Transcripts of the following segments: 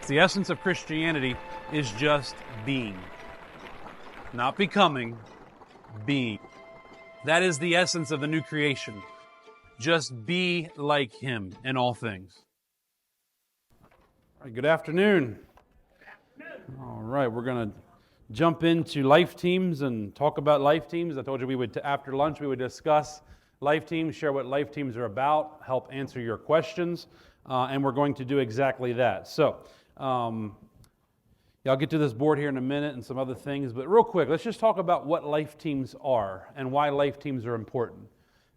The essence of Christianity is just being. Not becoming, being. That is the essence of the new creation. Just be like Him in all things. All right, good afternoon. All right, we're going to jump into life teams and talk about life teams. I told you after lunch we would discuss life teams, share what life teams are about, help answer your questions, and we're going to do exactly that. So, I'll get to this board here in a minute and some other things, but real quick, let's just talk about what life teams are and why life teams are important.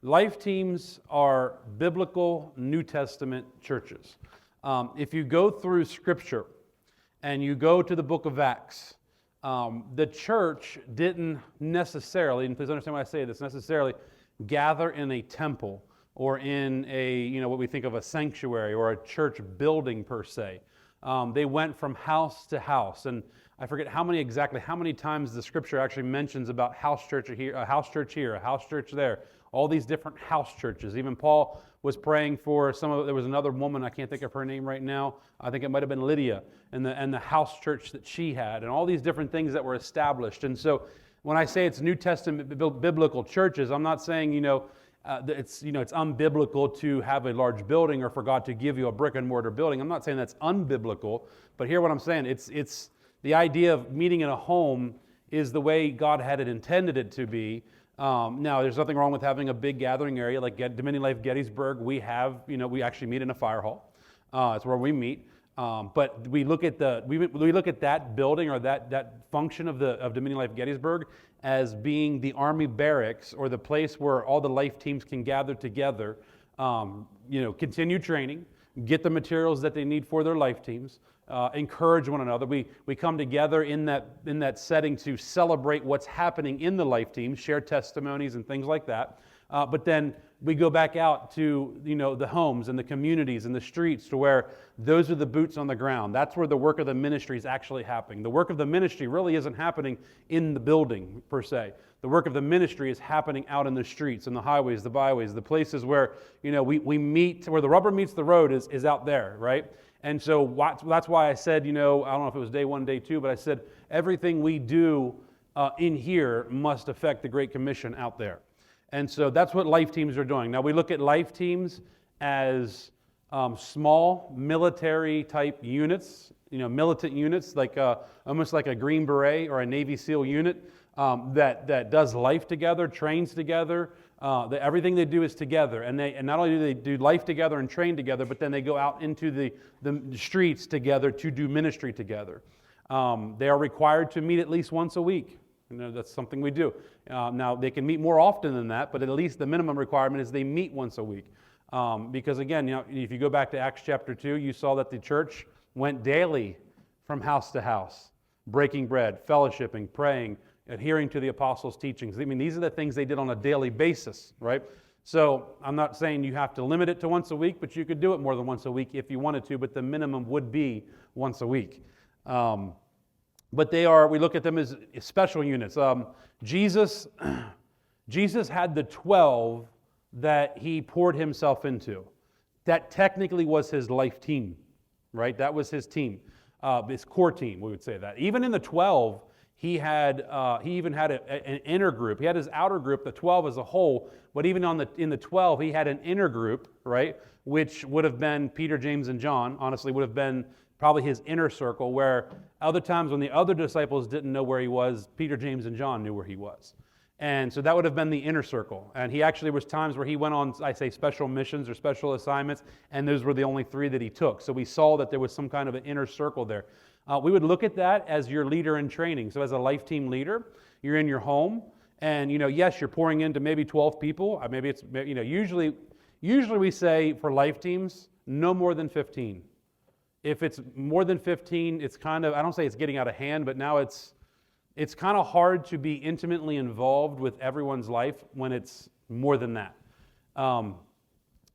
Life teams are biblical New Testament churches. If you go through Scripture and you go to the book of Acts, the church didn't necessarily, and please understand when I say this, necessarily gather in a temple or in a, what we think of a sanctuary or a church building per se. They went from house to house, and I forget how many times the Scripture actually mentions about house church here, a house church there, all these different house churches. Even Paul was praying for there was another woman, I can't think of her name right now, I think it might have been Lydia, and the house church that she had, and all these different things that were established. And so when I say it's New Testament biblical churches, I'm not saying, it's unbiblical to have a large building or for God to give you a brick and mortar building. I'm not saying that's unbiblical, but hear what I'm saying. It's the idea of meeting in a home is the way God had it intended it to be. Now, there's nothing wrong with having a big gathering area like Dominion Life Gettysburg. We actually meet in a fire hall. It's where we meet. But we look at that building or that function of Dominion Life Gettysburg as being the Army barracks or the place where all the life teams can gather together, continue training, get the materials that they need for their life teams, encourage one another. We come together in that setting to celebrate what's happening in the life teams, share testimonies and things like that. But then we go back out to the homes and the communities and the streets to where those are the boots on the ground. That's where the work of the ministry is actually happening. The work of the ministry really isn't happening in the building per se. The work of the ministry is happening out in the streets and the highways, the byways, the places where we meet, where the rubber meets the road is out there, right? And so that's why I said, I don't know if it was day 1, day 2, but I said everything we do in here must affect the Great Commission out there. And so that's what life teams are doing. Now we look at life teams as small military type units, militant units, like almost like a Green Beret or a Navy SEAL unit that does life together, trains together. Everything they do is together, and not only do they do life together and train together, but then they go out into the streets together to do ministry together. They are required to meet at least once a week. That's something we do. Now, they can meet more often than that, but at least the minimum requirement is they meet once a week. Because again, if you go back to Acts chapter 2, you saw that the church went daily from house to house, breaking bread, fellowshipping, praying, adhering to the apostles' teachings. I mean, these are the things they did on a daily basis, right? So I'm not saying you have to limit it to once a week, but you could do it more than once a week if you wanted to, but the minimum would be once a week. But we look at them as special units. Jesus had the 12 that he poured himself into. That technically was his life team, right? That was his team, his core team, we would say that. Even in the 12, he even had an inner group. He had his outer group, the 12 as a whole, but even in the 12, he had an inner group, right? Which would have been Peter, James, and John, honestly, would have been probably his inner circle, where other times when the other disciples didn't know where he was, Peter, James, and John knew where he was. And so that would have been the inner circle. And he actually was times where he went on, I say, special missions or special assignments, and those were the only 3 that he took. So we saw that there was some kind of an inner circle there. We would look at that as your leader in training. So as a life team leader, you're in your home, and yes, you're pouring into maybe 12 people. Maybe it's usually we say for life teams, no more than 15. If it's more than 15, it's kind of, I don't say it's getting out of hand, but now it's kind of hard to be intimately involved with everyone's life when it's more than that. The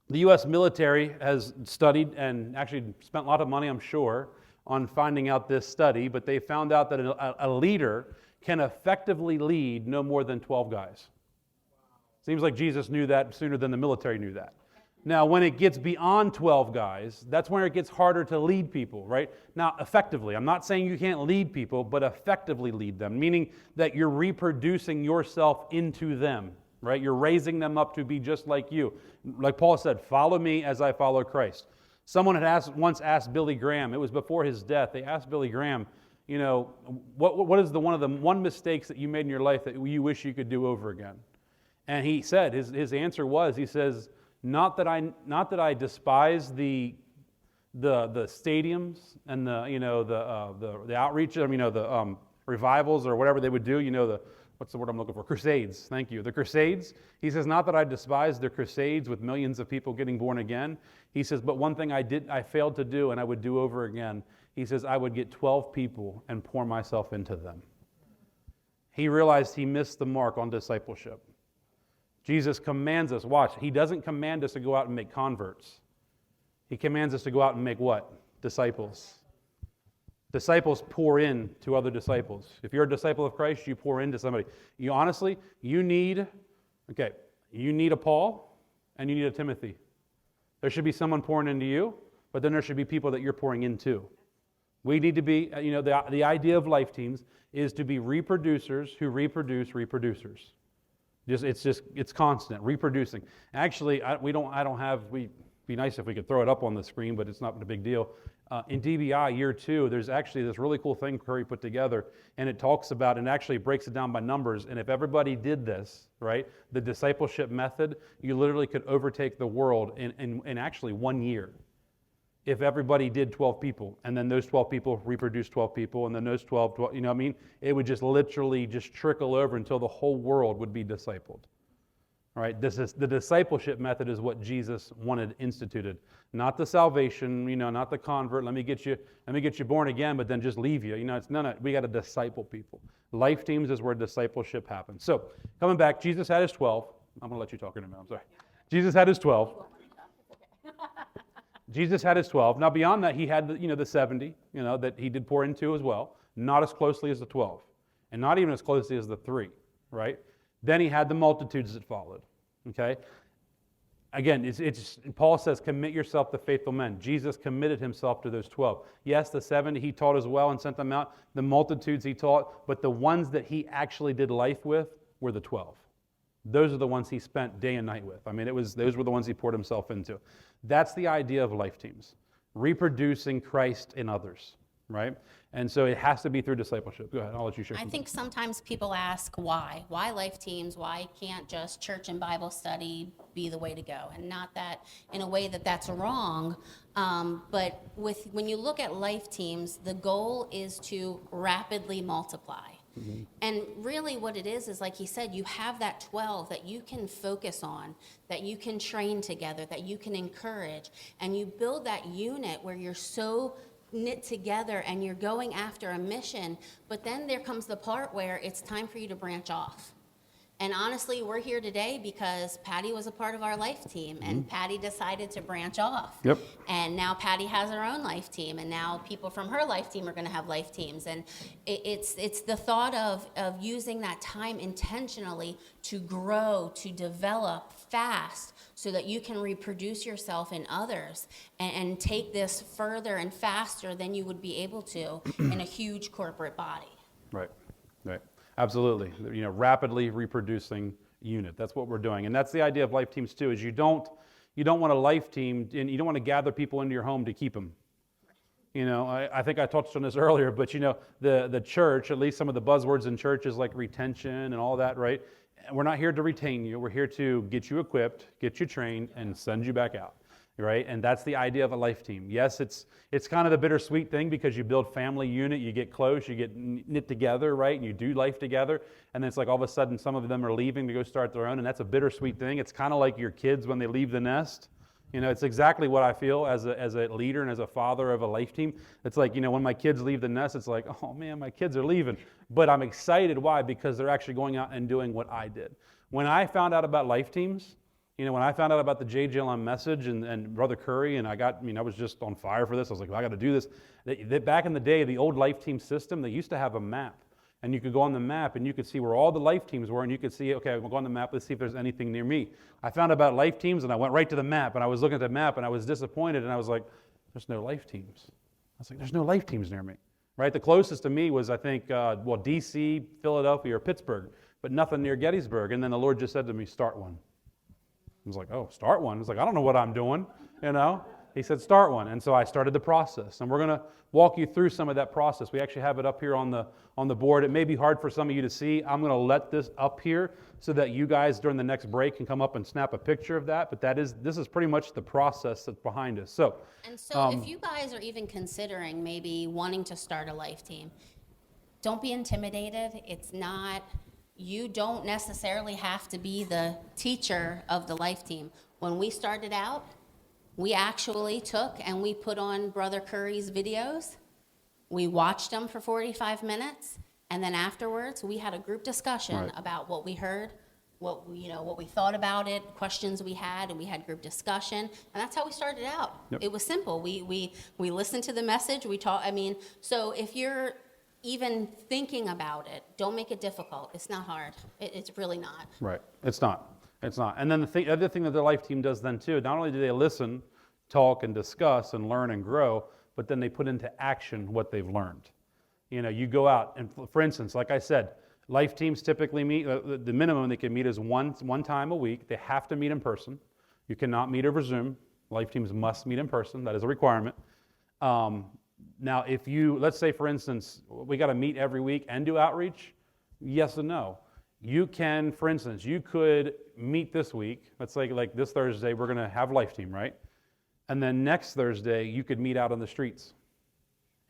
U.S. military has studied and actually spent a lot of money, I'm sure, on finding out this study, but they found out that a leader can effectively lead no more than 12 guys. Seems like Jesus knew that sooner than the military knew that. Now, when it gets beyond 12 guys, that's where it gets harder to lead people, right? Now, effectively, I'm not saying you can't lead people, but effectively lead them, meaning that you're reproducing yourself into them, right? You're raising them up to be just like you. Like Paul said, follow me as I follow Christ. Someone had once asked Billy Graham, it was before his death, they asked Billy Graham, what is one of the one mistakes that you made in your life that you wish you could do over again? And he said, his answer was, he says, not that I despise the stadiums and the outreach, the revivals or whatever they would do, what's the word I'm looking for? Crusades. Thank you. The crusades. He says, not that I despise the crusades with millions of people getting born again. He says, but one thing I failed to do and I would do over again. He says, I would get 12 people and pour myself into them. He realized he missed the mark on discipleship. Jesus commands us, watch, he doesn't command us to go out and make converts. He commands us to go out and make what? Disciples. Disciples pour in to other disciples. If you're a disciple of Christ, you pour into somebody. You need a Paul and you need a Timothy. There should be someone pouring into you, but then there should be people that you're pouring into. We need to be, the idea of life teams is to be reproducers who reproduce reproducers. It's constant, reproducing. Actually, we'd be nice if we could throw it up on the screen, but it's not a big deal. In DBI year 2, there's actually this really cool thing Curry put together, and it talks about, and actually breaks it down by numbers, and if everybody did this, right, the discipleship method, you literally could overtake the world in actually 1 year. If everybody did 12 people, and then those 12 people reproduced 12 people, and then those 12, it would just literally just trickle over until the whole world would be discipled. All right, the discipleship method is what Jesus wanted instituted, not the salvation, not the convert. Let me get you born again, but then just leave you. It's no. We got to disciple people. Life teams is where discipleship happens. So coming back, Jesus had his 12. I'm going to let you talk in a minute. I'm sorry. Jesus had his 12. Jesus had his 12. Now beyond that, he had the 70, that he did pour into as well. Not as closely as the 12, and not even as closely as the 3, right? Then he had the multitudes that followed. Okay. Again, Paul says, commit yourself to faithful men. Jesus committed himself to those 12. Yes, the 70 he taught as well and sent them out. The multitudes he taught, but the ones that he actually did life with were the 12. Those are the ones he spent day and night with. Those were the ones he poured himself into. That's the idea of life teams, reproducing Christ in others, right? And so it has to be through discipleship. Go ahead, I'll let you share. I think sometimes people ask why? Why life teams? Why can't just church and Bible study be the way to go? And not that in a way that's wrong, but when you look at life teams, the goal is to rapidly multiply. Mm-hmm. And really what it is like he said, you have that 12 that you can focus on, that you can train together, that you can encourage, and you build that unit where you're so knit together and you're going after a mission, but then there comes the part where it's time for you to branch off. And honestly, we're here today because Patty was a part of our life team, and Patty decided to branch off. Yep. And now Patty has her own life team, and now people from her life team are going to have life teams. And it's the thought of using that time intentionally to grow, to develop fast, so that you can reproduce yourself in others and take this further and faster than you would be able to in a huge corporate body. Right. Absolutely. Rapidly reproducing unit. That's what we're doing. And that's the idea of life teams too, is you don't want a life team, and you don't want to gather people into your home to keep them. I think I touched on this earlier, but the church, at least some of the buzzwords in church is like retention and all that, right? We're not here to retain you. We're here to get you equipped, get you trained, and send you back out. Right? And that's the idea of a life team. Yes, it's kind of the bittersweet thing because you build family unit, you get close, you get knit together, right? And you do life together. And then it's like all of a sudden some of them are leaving to go start their own, and that's a bittersweet thing. It's kind of like your kids when they leave the nest. It's exactly what I feel as a leader and as a father of a life team. It's like, when my kids leave the nest, it's like, oh man, my kids are leaving. But I'm excited. Why? Because they're actually going out and doing what I did. When I found out about life teams, when I found out about the JJLM message and Brother Curry, and I was just on fire for this. I was like, well, I got to do this. Back in the day, the old life team system, they used to have a map. And you could go on the map and you could see where all the life teams were, and you could see, okay, we'll go on the map, let's see if there's anything near me. I found out about life teams and I went right to the map, and I was looking at the map and I was disappointed, and I was like, there's no life teams. I was like, there's no life teams near me, right? The closest to me was, I think, D.C., Philadelphia, or Pittsburgh, but nothing near Gettysburg. And then the Lord just said to me, start one. I was like, oh, start one? I was like, I don't know what I'm doing, you know? He said, start one. And so I started the process. And we're going to walk you through some of that process. We actually have it up here on the board. It may be hard for some of you to see. I'm going to let this up here so that you guys during the next break can come up and snap a picture of that. But this is pretty much the process that's behind us. So, If you guys are even considering maybe wanting to start a life team, don't be intimidated. It's not, you don't necessarily have to be the teacher of the life team. When we started out, we actually took and we put on Brother Curry's videos. We watched them for 45 minutes, and then afterwards we had a group discussion about what we heard, what we thought about it, questions we had, and we had group discussion, and that's how we started out. Yep. It was simple. We listened to the message. We talked. So if you're even thinking about it, don't make it difficult. It's not hard. It's really not. right, it's not. It's not. And then the other thing that the life team does then too, not only do they listen, talk, and discuss and learn and grow, but then they put into action what they've learned. You go out and, for instance, like I said, life teams typically meet, the minimum they can meet is one time a week. They have to meet in person. You cannot meet over Zoom. Life teams must meet in person. That is a requirement. Now, if let's say, for instance, we got to meet every week and do outreach, yes and no. You can, for instance, you could meet this week. Let's say like this Thursday, we're going to have life team, right? And then next Thursday, you could meet out on the streets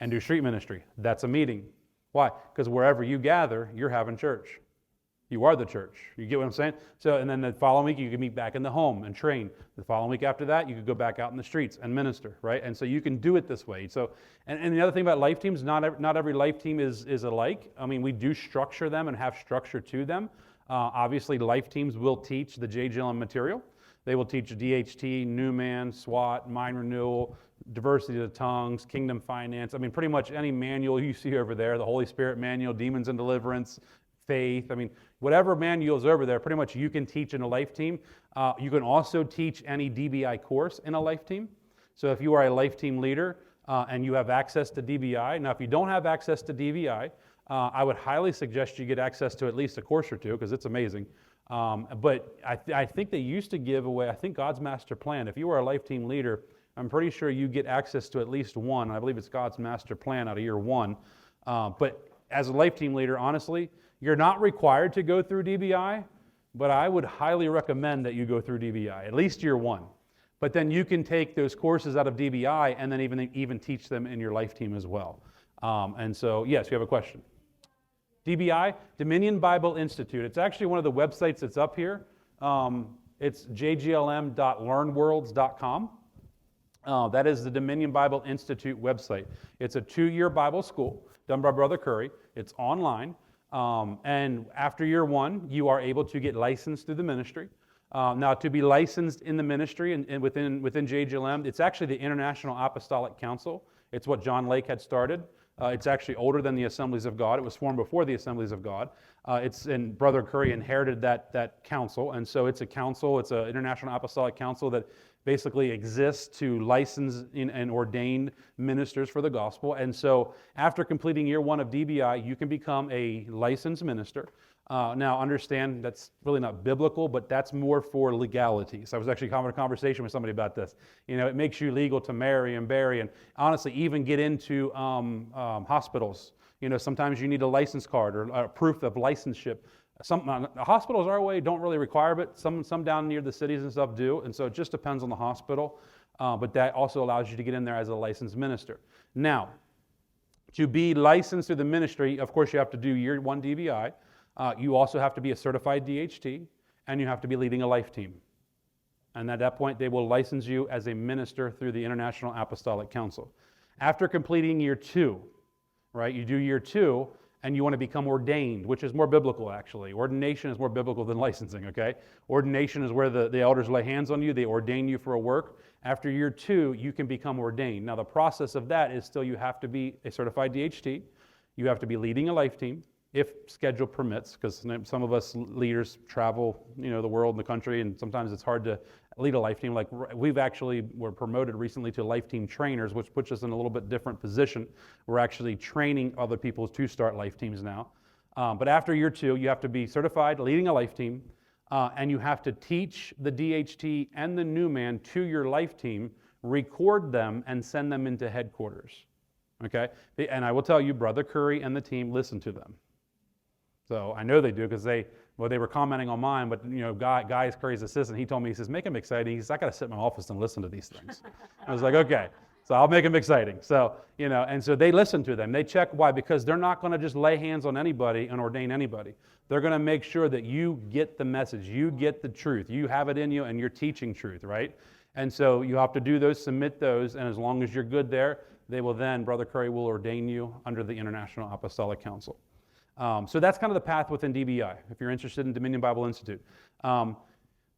and do street ministry. That's a meeting. Why? Because wherever you gather, you're having church. You are the church. You get what I'm saying? So, and then the following week, you could meet back in the home and train. The following week after that, you could go back out in the streets and minister, right? And so you can do it this way. So, and the other thing about life teams, not every life team is alike. I mean, we do structure them and have structure to them. Obviously, life teams will teach the JGLM material. They will teach DHT, New Man, SWAT, Mind Renewal, Diversity of the Tongues, Kingdom Finance. I mean, pretty much any manual you see over there, the Holy Spirit manual, Demons and Deliverance, Faith. I mean, whatever manual is over there, pretty much you can teach in a life team. You can also teach any DBI course in a life team. So if you are a life team leader and you have access to DBI, now if you don't have access to DBI, I would highly suggest you get access to at least a course or two because it's amazing. But I think they used to give away, I think God's Master Plan. If you are a life team leader, I'm pretty sure you get access to at least one. I believe it's God's Master Plan out of year one. But as a life team leader, honestly, you're not required to go through DBI, but I would highly recommend that you go through DBI, at least year one. But then you can take those courses out of DBI and then even teach them in your life team as well. And so, yes, you have a question. DBI, Dominion Bible Institute. It's actually one of the websites that's up here. It's jglm.learnworlds.com. That is the Dominion Bible Institute website. It's a 2-year Bible school done by Brother Curry. It's online. And after year one, you are able to get licensed through the ministry. Now, to be licensed in the ministry and within JGLM, it's actually the International Apostolic Council. It's what John Lake had started. It's actually older than the Assemblies of God. It was formed before the Assemblies of God. And Brother Curry inherited that council. And so it's a council. It's an International Apostolic Council that basically exists to license and ordain ministers for the gospel. And so after completing year one of DBI, you can become a licensed minister. Now, understand that's really not biblical, but that's more for legality. So I was actually having a conversation with somebody about this. It makes you legal to marry and bury and honestly even get into hospitals. Sometimes you need a license card or a proof of licenseship. Some hospitals our way don't really require it. Some down near the cities and stuff do, and so it just depends on the hospital. But that also allows you to get in there as a licensed minister. Now, to be licensed through the ministry, of course, you have to do year one DBI. You also have to be a certified DHT, and you have to be leading a life team. And at that point, they will license you as a minister through the International Apostolic Council. After completing year two, right, you do year two, and you want to become ordained, which is more biblical, actually. Ordination is more biblical than licensing, okay? Ordination is where the elders lay hands on you. They ordain you for a work. After year two, you can become ordained. Now, the process of that is still you have to be a certified DHT. You have to be leading a life team. if schedule permits, because some of us leaders travel, the world and the country, and sometimes it's hard to lead a life team. Like we're promoted recently to life team trainers, which puts us in a little bit different position. We're actually training other people to start life teams now. But after year 2, you have to be certified leading a life team, and you have to teach the DHT and the new man to your life team, record them, and send them into headquarters. Okay? And I will tell you, Brother Curry and the team listen to them. So I know they do because they were commenting on mine, but Guy is Curry's assistant. He told me, he says, make them exciting. He says, I got to sit in my office and listen to these things. I was like, okay, so I'll make them exciting. So, and so they listen to them. They check why, because they're not going to just lay hands on anybody and ordain anybody. They're going to make sure that you get the message, you get the truth, you have it in you, and you're teaching truth, right? And so you have to do those, submit those, and as long as you're good there, they will then, Brother Curry will ordain you under the International Apostolic Council. So that's kind of the path within DBI, if you're interested in Dominion Bible Institute.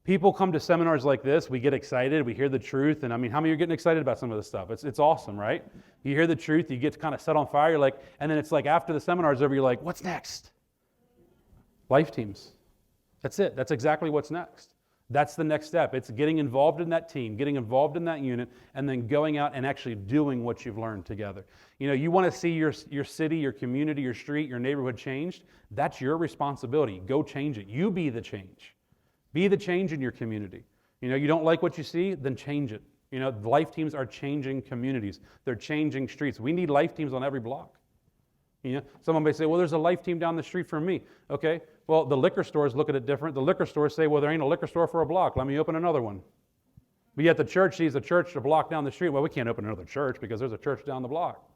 People come to seminars like this, we get excited, we hear the truth, and I mean, how many of you are getting excited about some of this stuff? It's awesome, right? You hear the truth, you get kind of set on fire, you're like, and then it's like after the seminar's over, you're like, what's next? Life teams. That's it. That's exactly what's next. That's the next step. It's getting involved in that team, getting involved in that unit, and then going out and actually doing what you've learned together. You want to see your city, your community, your street, your neighborhood changed. That's your responsibility. Go change it. You be the change. Be the change in your community. You don't like what you see, then change it. Life teams are changing communities. They're changing streets. We need life teams on every block. Someone may say, well, there's a life team down the street from me. Okay, well, the liquor stores look at it different. The liquor stores say, well, there ain't a liquor store for a block. Let me open another one. But yet the church sees a church a block down the street. Well, we can't open another church because there's a church down the block.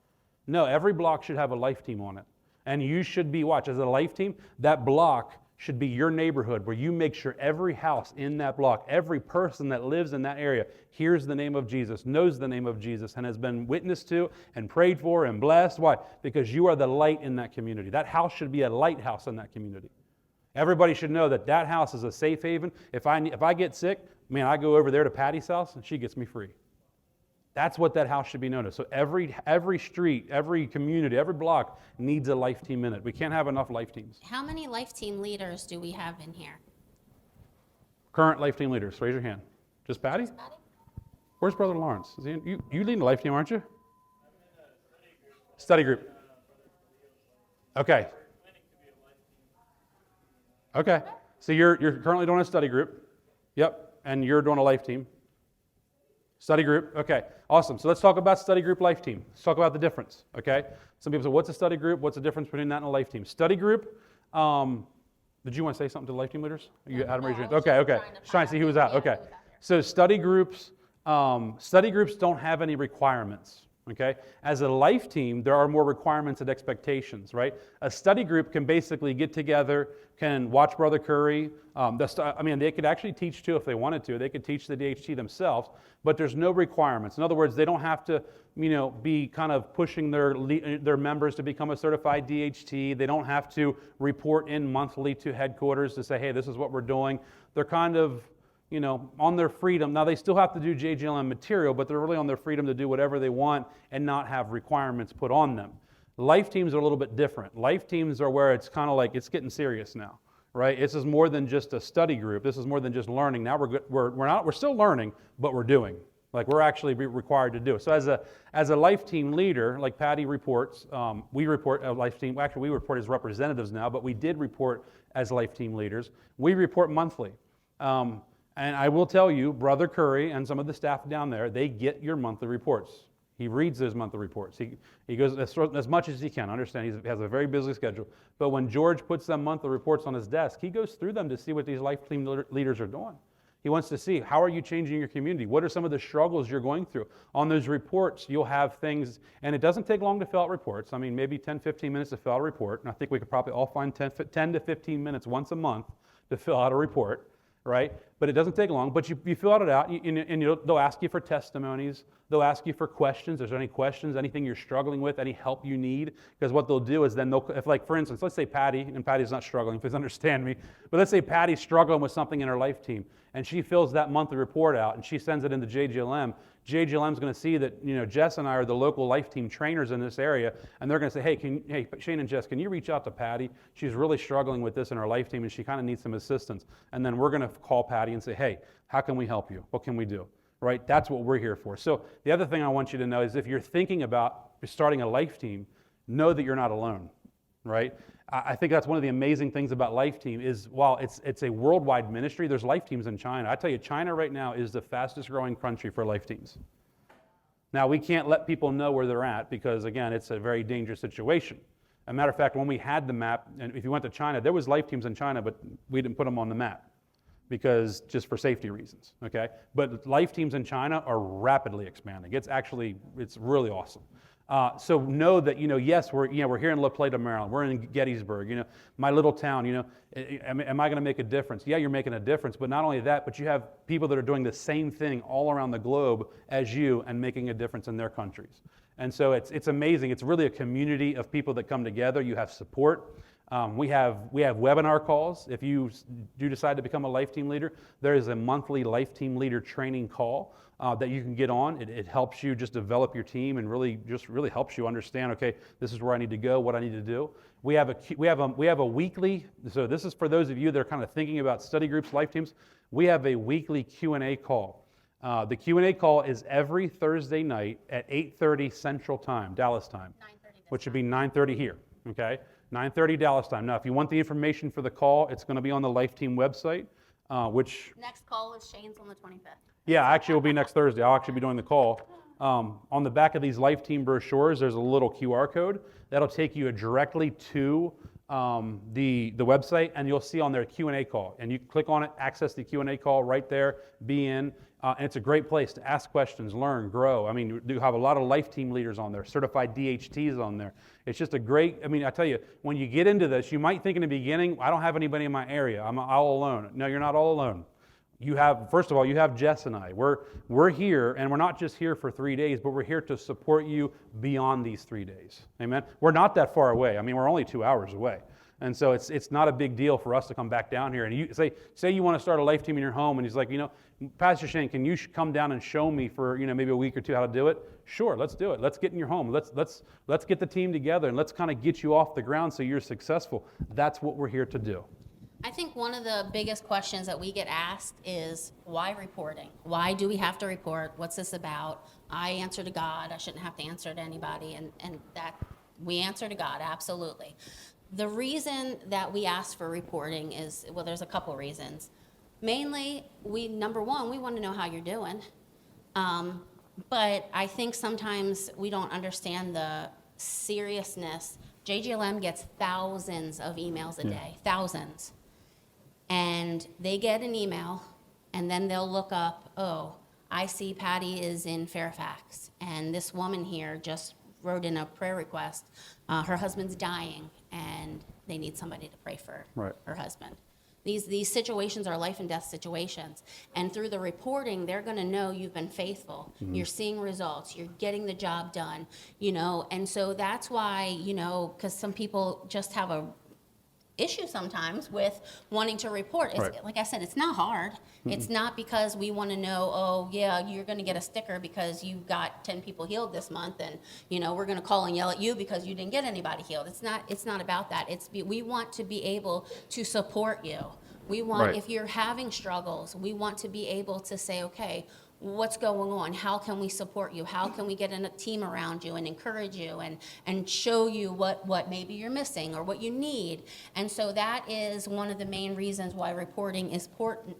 No, every block should have a life team on it. And you should be, as a life team, that block should be your neighborhood where you make sure every house in that block, every person that lives in that area hears the name of Jesus, knows the name of Jesus, and has been witnessed to and prayed for and blessed. Why? Because you are the light in that community. That house should be a lighthouse in that community. Everybody should know that that house is a safe haven. If I get sick, man, I go over there to Patty's house and she gets me free. That's what that house should be known as. So every street, every community, every block needs a life team in it. We can't have enough life teams. How many life team leaders do we have in here? Current life team leaders, raise your hand. Just Patty? Just Patty? Where's Brother Lawrence? Is he in? You leading a life team, aren't you? Study group. Okay. Okay. So you're currently doing a study group. Yep. And you're doing a life team. Study group, okay, awesome. So let's talk about study group, life team. Let's talk about the difference, okay? Some people say, what's a study group? What's the difference between that and a life team? Study group, did you want to say something to the life team leaders? You had them raise your hand. Okay. Just trying to see who was out. Okay. So study groups don't have any requirements, okay? As a life team, there are more requirements and expectations, right? A study group can basically get together, can watch Brother Curry. They could actually teach too if they wanted to. They could teach the DHT themselves, but there's no requirements. In other words, they don't have to, be kind of pushing their members to become a certified DHT. They don't have to report in monthly to headquarters to say, hey, this is what we're doing. They're kind of, on their freedom. Now, they still have to do JGLM material, but they're really on their freedom to do whatever they want and not have requirements put on them. Life teams are a little bit different. Life teams are where it's kind of like it's getting serious now, right? This is more than just a study group. This is more than just learning. Now we're still learning, but we're doing. Like we're actually required to do. So as a life team leader, like Patty reports, we report a life team. Actually, we report as representatives now, but we did report as life team leaders. We report monthly. And I will tell you, Brother Curry and some of the staff down there, they get your monthly reports. He reads those monthly reports. He goes as much as he can. Understand, he has a very busy schedule. But when George puts them monthly reports on his desk, he goes through them to see what these life team leaders are doing. He wants to see, how are you changing your community? What are some of the struggles you're going through? On those reports, you'll have things, and it doesn't take long to fill out reports. I mean, maybe 10, 15 minutes to fill out a report. And I think we could probably all find 10 to 15 minutes once a month to fill out a report, right? But it doesn't take long. But you fill it out, and they'll ask you for testimonies. They'll ask you for questions. Is there any questions, anything you're struggling with, any help you need? Because what they'll do is then if like, for instance, let's say Patty, and Patty's not struggling, please understand me, but let's say Patty's struggling with something in her life team, and she fills that monthly report out and she sends it into JGLM, JGLM is going to see that, you know, Jess and I are the local life team trainers in this area, and they're going to say, hey, Shane and Jess, can you reach out to Patty? She's really struggling with this in her life team, and she kind of needs some assistance. And then we're going to call Patty and say, hey, how can we help you? What can we do? Right? That's what we're here for. So the other thing I want you to know is if you're thinking about starting a life team, know that you're not alone, right? I think that's one of the amazing things about Life Team is while it's a worldwide ministry, there's life teams in China. I tell you, China right now is the fastest growing country for life teams. Now, we can't let people know where they're at because, again, it's a very dangerous situation. As a matter of fact, when we had the map, and if you went to China, there was life teams in China, but we didn't put them on the map because just for safety reasons, okay? But life teams in China are rapidly expanding. It's really awesome. So know that, you know, yes, we're here in La Plata, Maryland. We're in Gettysburg, you know, my little town, you know. Am I going to make a difference? Yeah, you're making a difference, but not only that, but you have people that are doing the same thing all around the globe as you and making a difference in their countries. And so it's amazing. It's really a community of people that come together. You have support. We have webinar calls. If you do decide to become a life team leader, there is a monthly life team leader training call that you can get on. It helps you just develop your team and really helps you understand, okay, this is where I need to go, what I need to do. We have a weekly, so this is for those of you that are kind of thinking about study groups, life teams. We have a weekly Q&A call. The Q&A call is every Thursday night at 8:30 Central Time, Dallas time, which would be 9:30 here, okay? 9:30 Dallas time. Now, if you want the information for the call, it's going to be on the Life Team website, which... Next call is Shane's on the 25th. Yeah, actually, it will be next Thursday. I'll actually be doing the call. On the back of these Life Team brochures, there's a little QR code that'll take you directly to the website, and you'll see on there Q&A call. And you click on it, access the Q&A call right there, be in. And it's a great place to ask questions, learn, grow. I mean, you have a lot of life team leaders on there, certified DHTs on there. It's just a great, I mean, I tell you, when you get into this, you might think in the beginning, I don't have anybody in my area. I'm all alone. No, you're not all alone. You have, first of all, you have Jess and I. We're here, and we're not just here for 3 days, but we're here to support you beyond these 3 days. Amen? We're not that far away. I mean, we're only 2 hours away. And so it's not a big deal for us to come back down here. And you say you want to start a life team in your home, and he's like, you know, Pastor Shane, can you come down and show me for, you know, maybe a week or two how to do it? Sure, let's do it. Let's get in your home. Let's get the team together, and let's kind of get you off the ground so you're successful. That's what we're here to do. I think one of the biggest questions that we get asked is, why reporting? Why do we have to report? What's this about? I answer to God. I shouldn't have to answer to anybody. And that we answer to God, absolutely. The reason that we ask for reporting is, well, there's a couple reasons. Mainly, number one, we want to know how you're doing. But I think sometimes we don't understand the seriousness. JGLM gets thousands of emails a day, thousands. And they get an email, and then they'll look up, oh, I see Patty is in Fairfax, and this woman here just wrote in a prayer request. Her husband's dying, and they need somebody to pray for her husband. These situations are life and death situations. And through the reporting, they're going to know you've been faithful. Mm-hmm. You're seeing results. You're getting the job done, you know. And so that's why, you know, because some people just have a issue sometimes with wanting to report. Like I said, it's not hard. Mm-hmm. It's not because we want to know, oh, yeah, you're going to get a sticker because you got 10 people healed this month, and, you know, we're going to call and yell at you because you didn't get anybody healed. It's not about that. We want to be able to support you. We want, if you're having struggles, we want to be able to say, okay, what's going on? How can we support you? How can we get a team around you and encourage you and show you what maybe you're missing or what you need? And so that is one of the main reasons why reporting is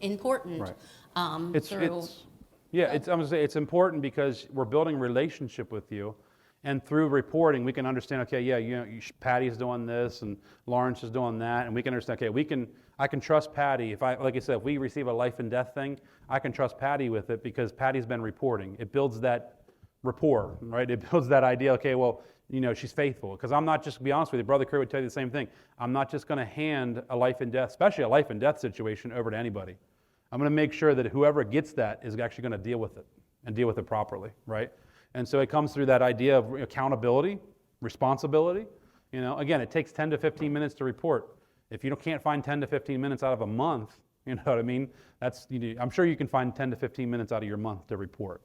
important. Right. I'm going to say it's important because we're building a relationship with you. And through reporting, we can understand, okay, yeah, you know, Patty's doing this and Lawrence is doing that, and we can understand, okay, I can trust Patty. Like I said, if we receive a life and death thing, I can trust Patty with it because Patty's been reporting. It builds that rapport, right? It builds that idea, okay, well, you know, she's faithful. Because I'm not just, to be honest with you, Brother Kerr would tell you the same thing. I'm not just going to hand a life and death, especially a life and death situation, over to anybody. I'm going to make sure that whoever gets that is actually going to deal with it and deal with it properly, right? And so it comes through that idea of accountability, responsibility. You know, again, it takes 10 to 15 minutes to report. If you can't find 10 to 15 minutes out of a month, You know what I mean? I'm sure you can find 10 to 15 minutes out of your month to report.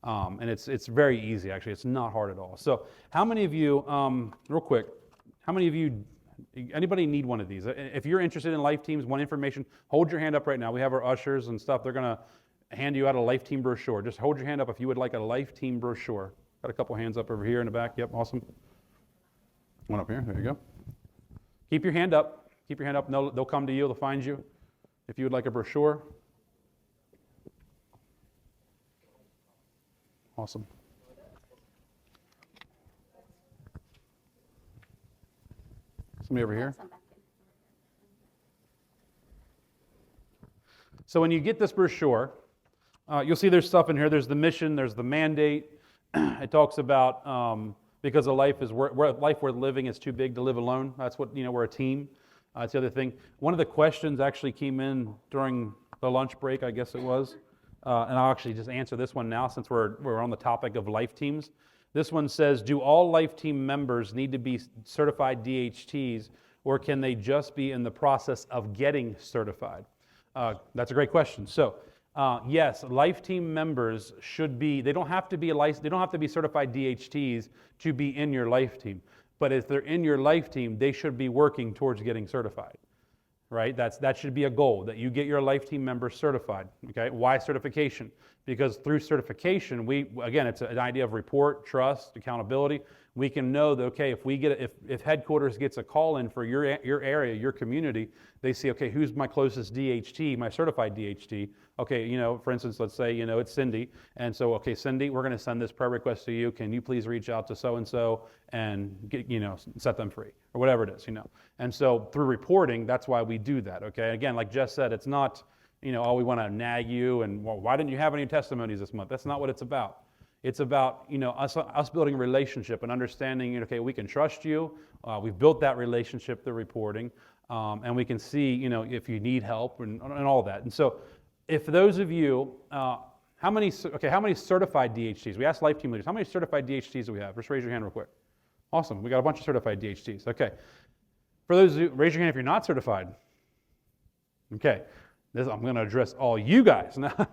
And it's very easy, actually. It's not hard at all. So how many of you, real quick, how many of you, anybody need one of these? If you're interested in life teams, want information, hold your hand up right now. We have our ushers and stuff. They're going to hand you out a life team brochure. Just hold your hand up if you would like a life team brochure. Got a couple hands up over here in the back. Yep, awesome. One up here. There you go. Keep your hand up. Keep your hand up. They'll come to you. They'll find you if you would like a brochure. Awesome. Somebody over here. So when you get this brochure, you'll see there's stuff in here. There's the mission. There's the mandate. It talks about because a life worth living is too big to live alone. That's what, we're a team. That's the other thing. One of the questions actually came in during the lunch break, I guess it was. And I'll actually just answer this one now since we're on the topic of life teams. This one says, do all life team members need to be certified DHTs, or can they just be in the process of getting certified? That's a great question. So, yes, life team members they don't have to be certified DHTs to be in your life team. But if they're in your life team, they should be working towards getting certified. Right? That should be a goal, that you get your life team members certified. Okay? Why certification? Because through certification, it's an idea of report, trust, accountability. We can know that, okay, if headquarters gets a call in for your area, your community, they see, okay, who's my closest DHT, my certified DHT? Okay, for instance, let's say, it's Cindy. And so, okay, Cindy, we're going to send this prayer request to you. Can you please reach out to so-and-so and get, set them free, or whatever it is, And so through reporting, that's why we do that, okay? Again, like Jess said, it's not, we want to nag you and, well, why didn't you have any testimonies this month? That's not what it's about. It's about, us building a relationship and understanding, okay, we can trust you. We've built that relationship through reporting, and we can see, if you need help and all that. And so, if those of you, how many certified DHTs? We asked life team leaders, how many certified DHTs do we have? Just raise your hand real quick. Awesome, we got a bunch of certified DHTs. Okay. For those of you, raise your hand if you're not certified. Okay. I'm going to address all you guys. Now,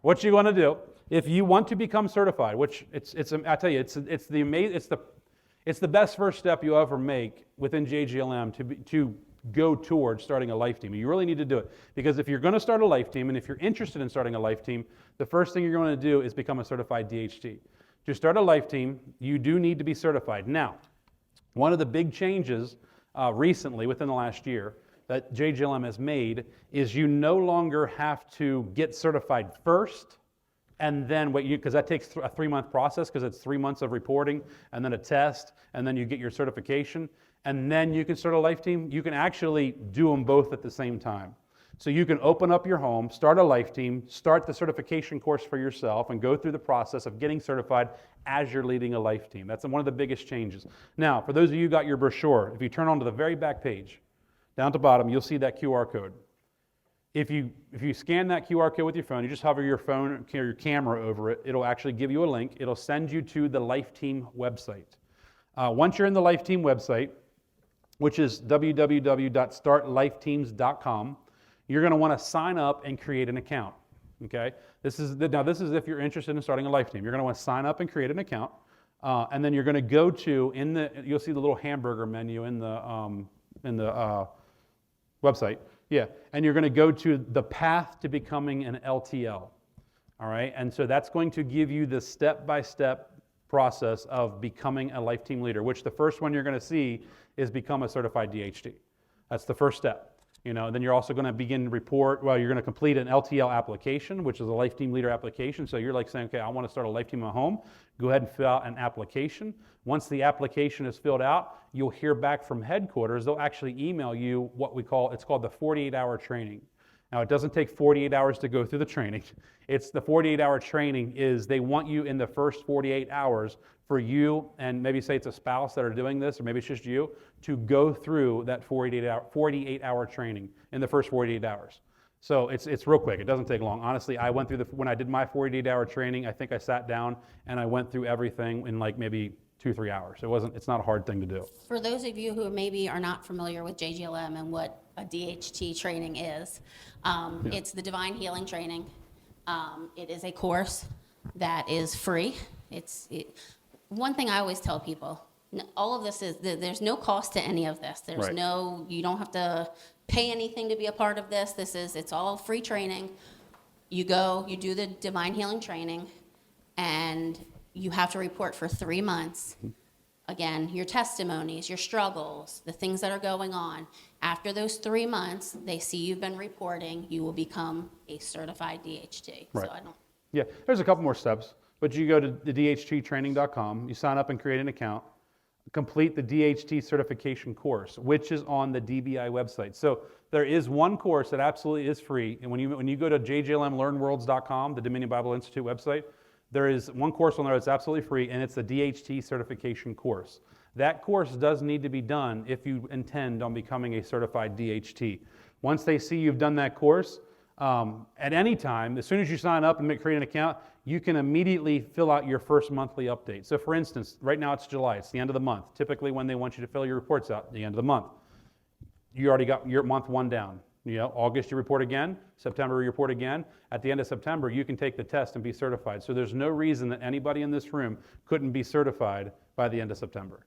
what you want to do, if you want to become certified, which I tell you, it's the best first step you'll ever make within JGLM to go towards starting a life team. You really need to do it, because if you're going to start a life team, and if you're interested in starting a life team, the first thing you're going to do is become a certified DHT. To start a life team, you do need to be certified. Now, one of the big changes recently within the last year that JGLM has made is you no longer have to get certified first and then wait, because that takes a 3-month process, because it's 3 months of reporting and then a test, and then you get your certification, and then you can start a life team. You can actually do them both at the same time. So you can open up your home, start a life team, start the certification course for yourself, and go through the process of getting certified as you're leading a life team. That's one of the biggest changes. Now, for those of you who got your brochure, if you turn onto the very back page, down at the bottom, you'll see that QR code. If you scan that QR code with your phone, you just hover your phone or your camera over it, it'll actually give you a link. It'll send you to the Life Team website. Once you're in the Life Team website, which is www.startlifeteams.com, you're going to want to sign up and create an account. Okay? This is if you're interested in starting a life team. You're going to want to sign up and create an account, and then you're going to go to you'll see the little hamburger menu in the website. Yeah, and you're going to go to the path to becoming an LTL. All right, and so that's going to give you the step-by-step process of becoming a life team leader, which the first one you're going to see is become a certified DHT. That's the first step. Then you're also going to begin to report, you're going to complete an LTL application, which is a life team leader application. So you're like saying, okay, I want to start a life team at home. Go ahead and fill out an application. Once the application is filled out, you'll hear back from headquarters. They'll actually email you it's called the 48-hour training. Now, it doesn't take 48 hours to go through the training. It's the 48-hour training they want you in the first 48 hours for you, and maybe say it's a spouse that are doing this, or maybe it's just you, to go through that 48-hour training in the first 48 hours. So it's real quick. It doesn't take long. Honestly, I went through when I did my 48-hour training, I think I sat down and I went through everything in like maybe 2-3 hours. It's not a hard thing to do. For those of you who maybe are not familiar with JGLM and what a DHT training is, it's the Divine Healing Training. It is a course that is free. One thing I always tell people, all of this there's no cost to any of this. There's Right. you don't have to pay anything to be a part of this. It's all free training. You go, you do the Divine Healing Training, and you have to report for 3 months. Again, your testimonies, your struggles, the things that are going on. After those 3 months, they see you've been reporting, you will become a certified DHT. Right. So I don't. Yeah, there's a couple more steps, but you go to the DHTtraining.com, you sign up and create an account, complete the DHT certification course, which is on the DBI website. So there is one course that absolutely is free, and when you go to jjlmlearnworlds.com, the Dominion Bible Institute website, there is one course on there that's absolutely free, and it's the DHT certification course. That course does need to be done if you intend on becoming a certified DHT. Once they see you've done that course, at any time, as soon as you sign up and create an account, you can immediately fill out your first monthly update. So for instance, right now it's July, it's the end of the month. Typically when they want you to fill your reports out at the end of the month, you already got your month one down. August you report again, September you report again. At the end of September, you can take the test and be certified. So there's no reason that anybody in this room couldn't be certified by the end of September.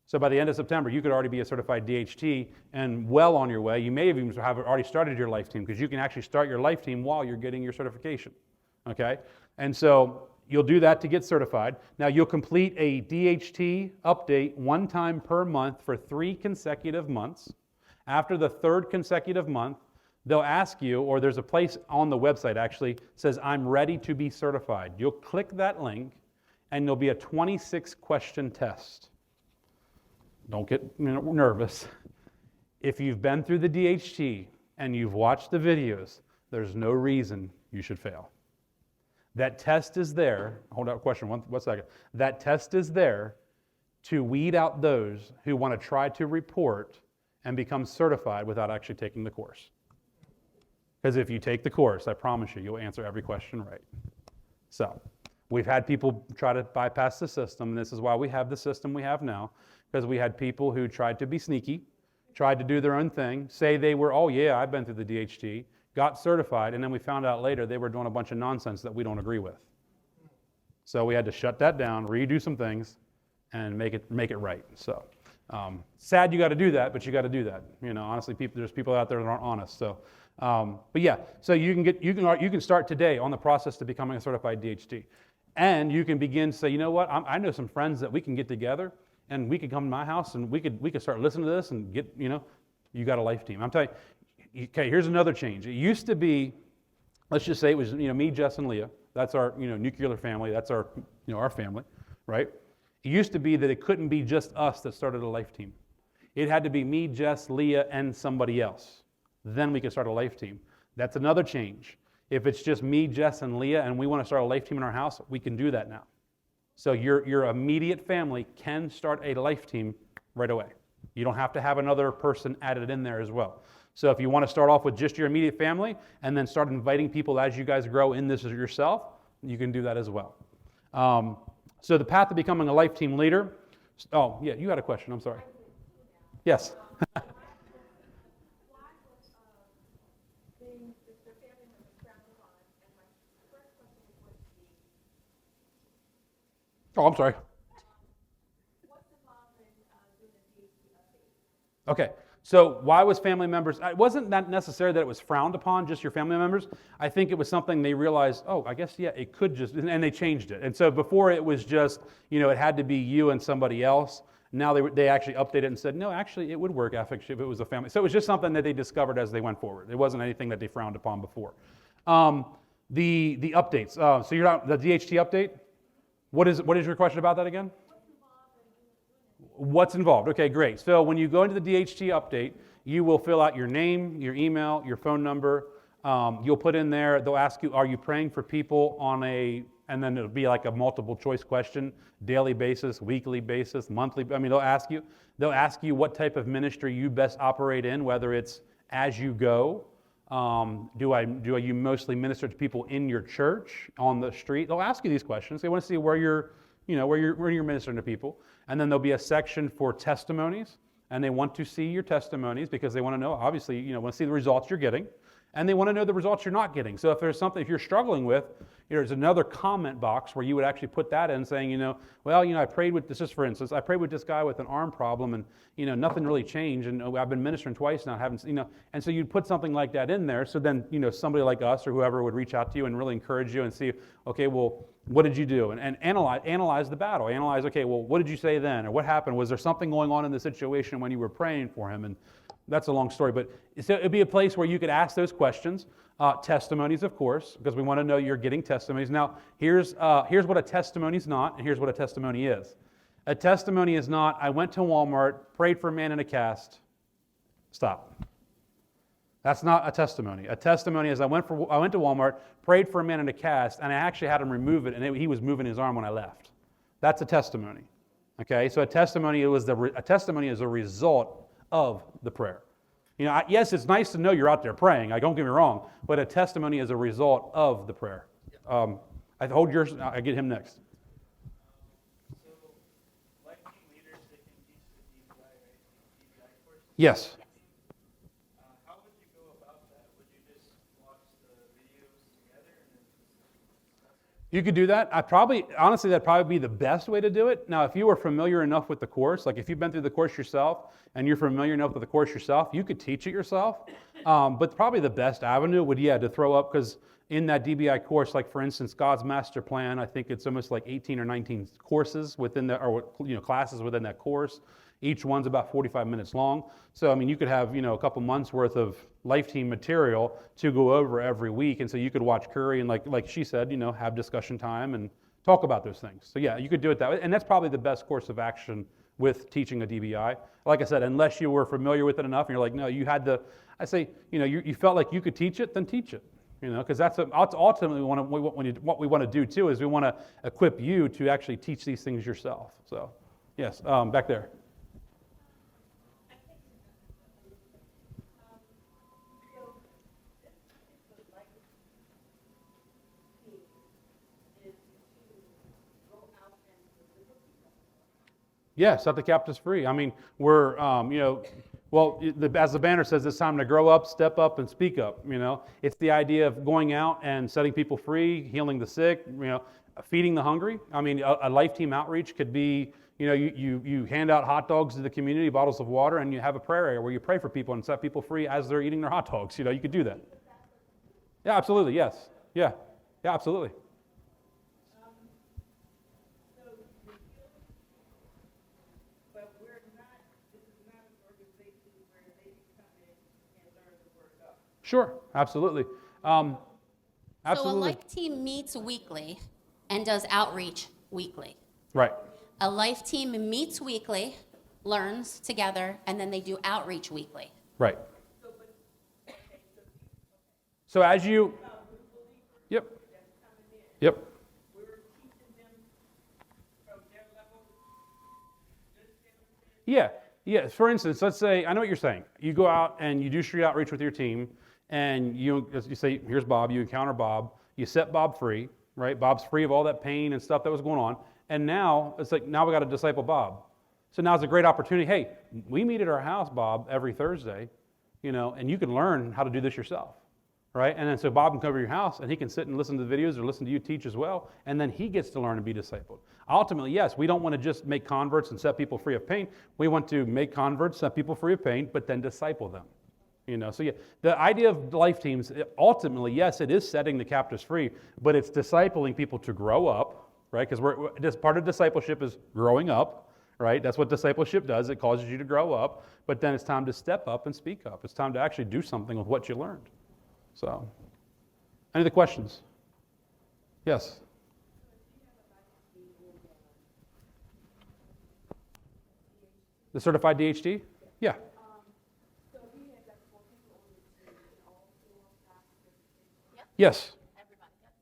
So by the end of September, you could already be a certified DHT and well on your way. You may have even already started your life team, because you can actually start your life team while you're getting your certification, okay? And so you'll do that to get certified. Now you'll complete a DHT update one time per month for 3 consecutive months. After the 3rd consecutive month, they'll ask you, or there's a place on the website actually says, I'm ready to be certified. You'll click that link and there'll be a 26-question test. Don't get nervous. If you've been through the DHT and you've watched the videos, there's no reason you should fail. That test is there. Hold on, question, one second. That test is there to weed out those who want to try to report and become certified without actually taking the course. Because if you take the course, I promise you, you'll answer every question right. So we've had people try to bypass the system, and this is why we have the system we have now, because we had people who tried to be sneaky, tried to do their own thing, say they were, oh yeah, I've been through the DHT, got certified, and then we found out later they were doing a bunch of nonsense that we don't agree with. So we had to shut that down, redo some things, and make it right. So sad you got to do that, but you got to do that. Honestly, there's people out there that aren't honest. So, but yeah, so you can start today on the process to becoming a certified DHT, and you can begin to say, you know what, I know some friends that we can get together, and we could come to my house, and we could start listening to this and get, you got a life team. I'm telling you, okay, here's another change. It used to be, let's just say it was, me, Jess, and Leah. That's our, nuclear family. That's our, our family, right? It used to be that it couldn't be just us that started a life team. It had to be me, Jess, Leah, and somebody else. Then we could start a life team. That's another change. If it's just me, Jess, and Leah, and we want to start a life team in our house, we can do that now. So your immediate family can start a life team right away. You don't have to have another person added in there as well. So if you want to start off with just your immediate family and then start inviting people as you guys grow in this yourself, you can do that as well. So the path to becoming a life team leader. Oh, yeah, you had a question. I'm sorry. Yes. Oh, I'm sorry. Okay, so why was family members, it wasn't that necessary that it was frowned upon, just your family members. I think it was something they realized, oh, I guess, yeah, it could just, and they changed it. And so before it was just, it had to be you and somebody else. Now they actually updated it and said, no, actually, it would work if it was a family. So it was just something that they discovered as they went forward. It wasn't anything that they frowned upon before. The updates, so you're not, the DHT update, what is your question about that again? What's involved? Okay, great. So when you go into the DHT update, you will fill out your name, your email, your phone number. You'll put in there, they'll ask you, are you praying for people and then it'll be like a multiple choice question, daily basis, weekly basis, monthly. They'll ask you what type of ministry you best operate in, whether it's as you go. Do you mostly minister to people in your church, on the street? They'll ask you these questions. They want to see where your where you're ministering to people. And then there'll be a section for testimonies, and they want to see your testimonies because they want to know, obviously, want to see the results you're getting, and they want to know the results you're not getting. So if there's something, if you're struggling with, there's another comment box where you would actually put that in saying, I prayed with, this is for instance, I prayed with this guy with an arm problem and, nothing really changed, and I've been ministering twice now, haven't, and so you'd put something like that in there, so then, somebody like us or whoever would reach out to you and really encourage you and see, okay, well, what did you do? And analyze the battle. Analyze, okay, well, what did you say then? Or what happened? Was there something going on in the situation when you were praying for him? And that's a long story, but it'd be a place where you could ask those questions. Testimonies, of course, because we want to know you're getting testimonies. Now, here's what a testimony is not, and here's what a testimony is. A testimony is not, I went to Walmart, prayed for a man in a cast, stop. That's not a testimony. A testimony is I went to Walmart, prayed for a man in a cast, and I actually had him remove it, and he was moving his arm when I left. That's a testimony. Okay, so a testimony is a result of the prayer. Yes, it's nice to know you're out there praying. Don't get me wrong, but a testimony is a result of the prayer. I hold yours. I get him next. So, like team leaders, they can teach the DBI, right? DBI course. Yes. How would you go about that? Would you just watch the videos together and then discuss it? You could do that. Honestly, that'd probably be the best way to do it. Now, if you were familiar enough with the course, like if you've been through the course yourself and you're familiar enough with the course yourself, you could teach it yourself. But probably the best avenue would, to throw up, because in that DBI course, like for instance, God's Master Plan, I think it's almost like 18 or 19 courses within classes within that course. Each one's about 45 minutes long. So, you could have, a couple months worth of Life Team material to go over every week. And so you could watch Curry and like she said, have discussion time and talk about those things. So yeah, you could do it that way. And that's probably the best course of action with teaching a DBI. Like I said, unless you were familiar with it enough and you're like, no, you had to, I say, you felt like you could teach it, then teach it. Because that's ultimately what we want to do too, is we want to equip you to actually teach these things yourself. So yes, back there. Yeah, set the captives free. We're, as the banner says, it's time to grow up, step up, and speak up. It's the idea of going out and setting people free, healing the sick, feeding the hungry. A Life Team outreach could be, you hand out hot dogs to the community, bottles of water, and you have a prayer area where you pray for people and set people free as they're eating their hot dogs. You could do that. Yeah, absolutely. Yes. Yeah, absolutely. Sure, absolutely. Absolutely. So a Life Team meets weekly and does outreach weekly. Right. A Life Team meets weekly, learns together, and then they do outreach weekly. Right. So as you, yep. Yeah. For instance, let's say, I know what you're saying. You go out and you do street outreach with your team, and you say, here's Bob, you encounter Bob, you set Bob free, right? Bob's free of all that pain and stuff that was going on. And now, it's like, now we got to disciple Bob. So now's a great opportunity. Hey, we meet at our house, Bob, every Thursday, and you can learn how to do this yourself, right? And then so Bob can come to your house and he can sit and listen to the videos or listen to you teach as well, and then he gets to learn and be discipled. Ultimately, yes, we don't want to just make converts and set people free of pain. We want to make converts, set people free of pain, but then disciple them. So yeah, the idea of Life Teams, ultimately, yes, it is setting the captives free, but it's discipling people to grow up, right? Because part of discipleship is growing up, right? That's what discipleship does. It causes you to grow up, but then it's time to step up and speak up. It's time to actually do something with what you learned. So, any other questions? Yes. The certified DHD? Yeah. Yes.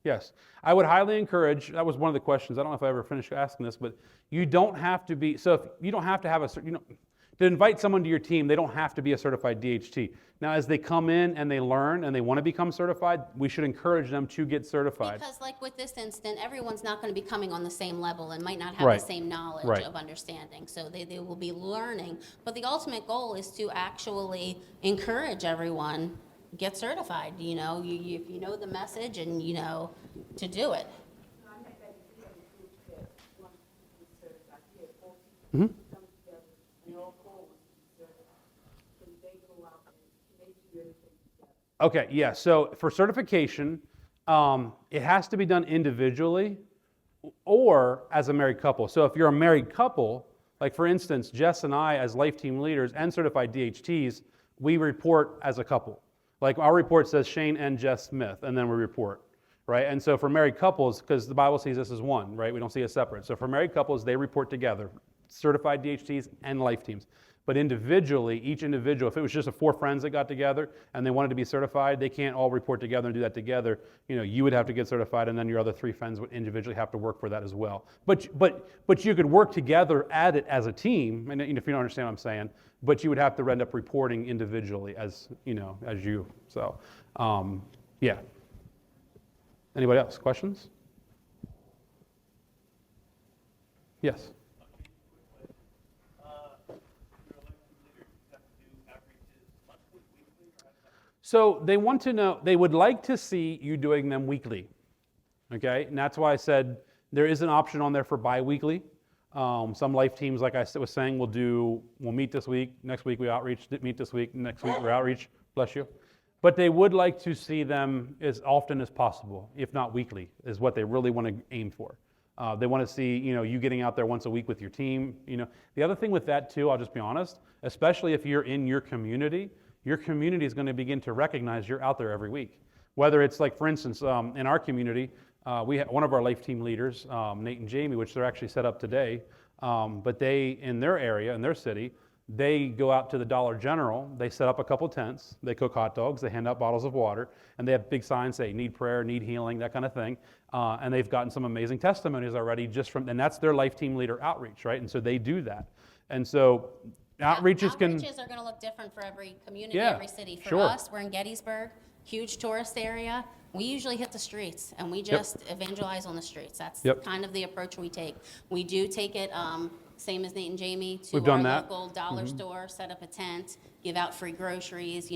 Yes. I would highly encourage, that was one of the questions, I don't know if I ever finished asking this, but you don't have to be, so if you don't have to have To invite someone to your team, they don't have to be a certified DHT. Now, as they come in and they learn and they want to become certified, we should encourage them to get certified. Because like with this instant, everyone's not going to be coming on the same level and might not have Right. the same knowledge Right. of understanding. So they will be learning. But the ultimate goal is to actually encourage everyone, get certified. You know, if you know the message and you know to do it. Mhm. Okay, yeah, so for certification, it has to be done individually or as a married couple. So if you're a married couple, like for instance, Jess and I as life team leaders and certified DHTs, we report as a couple. Like our report says Shane and Jess Smith, and then we report, right? And so for married couples, because the Bible sees us as one, right? We don't see us separate. So for married couples, they report together, certified DHTs and life teams. But individually, each individual, if it was just 4 friends that got together and they wanted to be certified, they can't all report together and do that together. You know, you would have to get certified, and then your other 3 friends would individually have to work for that as well. But you could work together at it as a team, and if you don't understand what I'm saying, but you would have to end up reporting individually as you. So, yeah. Anybody else? Questions? Yes. So they want to know, they would like to see you doing them weekly, okay? And that's why I said there is an option on there for bi-weekly. Some life teams, like I was saying, we'll meet this week, next week we outreach, meet this week, next week we outreach, bless you. But they would like to see them as often as possible, if not weekly, is what they really want to aim for. They want to see, you getting out there once a week with your team. The other thing with that too, I'll just be honest, especially if you're in your community is going to begin to recognize you're out there every week. Whether it's like, for instance, in our community, we have one of our life team leaders, Nate and Jamie, which they're actually set up today, but they, in their area, in their city, they go out to the Dollar General, they set up a couple tents, they cook hot dogs, they hand out bottles of water, and they have big signs saying, need prayer, need healing, that kind of thing. And they've gotten some amazing testimonies already and that's their life team leader outreach, right? And so they do that. And so outreaches are going to look different for every community, every city. For us, we're in Gettysburg, huge tourist area. We usually hit the streets and we just evangelize on the streets. That's kind of the approach we take. We do take it, same as Nate and Jamie, to our local dollar store, set up a tent, give out free groceries.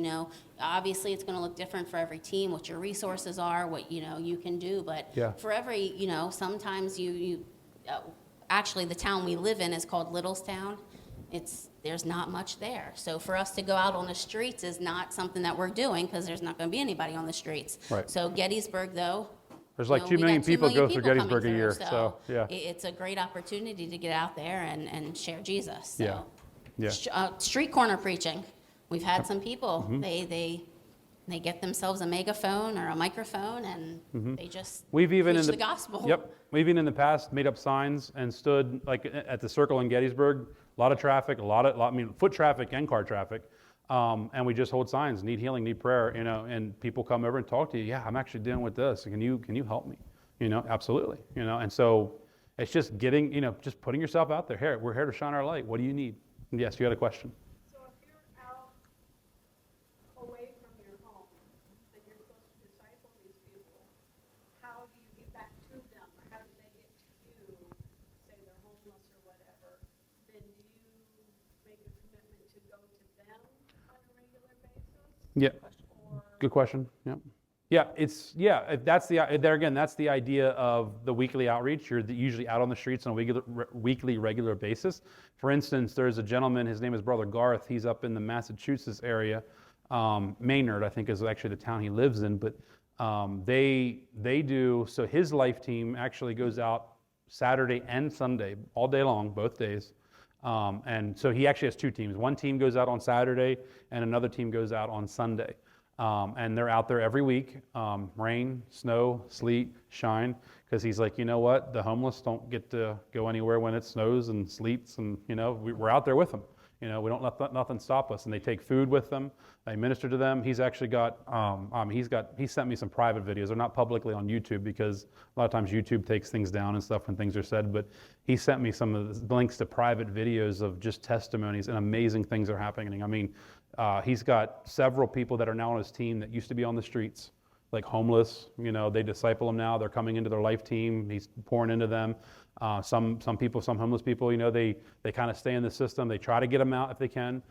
Obviously it's going to look different for every team, what your resources are, what you can do. But for every, sometimes actually the town we live in is called Littlestown. There's not much there. So for us to go out on the streets is not something that we're doing because there's not going to be anybody on the streets. Right. So Gettysburg, though, there's like 2 million people go through Gettysburg a year. So yeah, it's a great opportunity to get out there and share Jesus. So, yeah. Street corner preaching. We've had some people. They get themselves a megaphone or a microphone and they just preach the gospel. Yep. We've even in the past made up signs and stood like at the circle in Gettysburg. A lot of traffic, foot traffic and car traffic. And we just hold signs, need healing, need prayer, and people come over and talk to you. Yeah, I'm actually dealing with this. Can you help me? Absolutely. And so it's just getting, just putting yourself out there. Here, we're here to shine our light. What do you need? And yes, you had a question. So if you're out away from your home and you're supposed to disciple these people, how do you get back to them? Or how do they get to you? Say they're homeless or whatever. Then do you make a commitment to go to them on a regular basis? Yeah. Good question. Yep. That's the idea of the weekly outreach. You're usually out on the streets on a regular basis. For instance, there's a gentleman, his name is Brother Garth. He's up in the Massachusetts area. Maynard, I think, is actually the town he lives in. But they do, so his life team actually goes out Saturday and Sunday, all day long, both days. And so he actually has 2 teams. One team goes out on Saturday and another team goes out on Sunday. And they're out there every week, rain, snow, sleet, shine, because he's like, you know what, the homeless don't get to go anywhere when it snows and sleets, and we're out there with them, We don't let nothing stop us. And they take food with them. They minister to them. He's actually got, he sent me some private videos. They're not publicly on YouTube because a lot of times YouTube takes things down and stuff when things are said. But he sent me some of the links to private videos of just testimonies and amazing things are happening. I mean, he's got several people that are now on his team that used to be on the streets, like homeless. They disciple them now. They're coming into their life team. He's pouring into them. Some homeless people, they kind of stay in the system. They try to get them out if they can.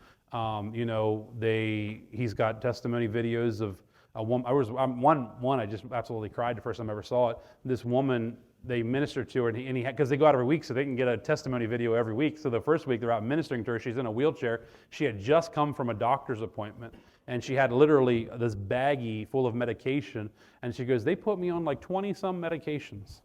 He's got testimony videos of a woman. One I just absolutely cried the first time I ever saw it. This woman, they ministered to her, and because they go out every week, so they can get a testimony video every week. So the first week they're out ministering to her. She's in a wheelchair. She had just come from a doctor's appointment, and she had literally this baggie full of medication. And she goes, "They put me on like 20-some medications."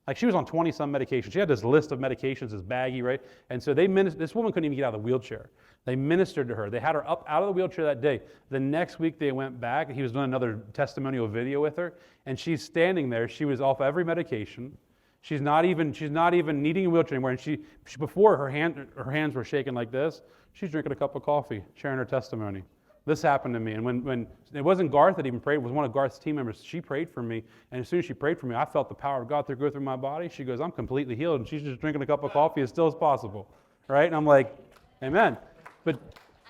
Like she was on 20-some medications. She had this list of medications, this baggie, right? And so this woman couldn't even get out of the wheelchair. They ministered to her. They had her up out of the wheelchair that day. The next week they went back. He was doing another testimonial video with her, and she's standing there. She was off every medication. She's not even needing a wheelchair anymore. And she before her hands were shaking like this. She's drinking a cup of coffee, sharing her testimony. This happened to me, and when it wasn't Garth that even prayed, it was one of Garth's team members. She prayed for me, and as soon as she prayed for me, I felt the power of God go through my body. She goes, "I'm completely healed," and she's just drinking a cup of coffee as still as possible, right? And I'm like, amen. But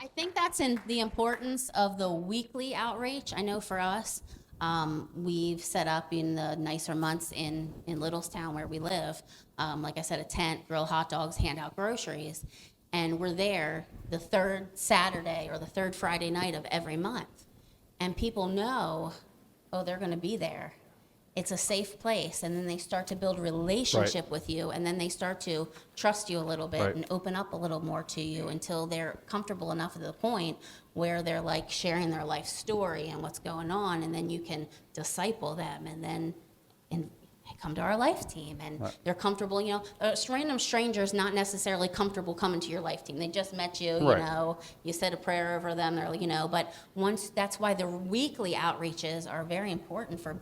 I think that's in the importance of the weekly outreach. I know for us, we've set up in the nicer months in Littlestown where we live, like I said, a tent, grill hot dogs, hand out groceries. And we're there the third Saturday or the third Friday night of every month. And people know, oh, they're going to be there. It's a safe place. And then they start to build a relationship with you. And then they start to trust you a little bit and open up a little more to you until they're comfortable enough at the point where they're like sharing their life story and what's going on. And then you can disciple them and then come to our life team, and they're comfortable. Random strangers not necessarily comfortable coming to your life team. They just met you, you said a prayer over them. They're like, but that's why the weekly outreaches are very important for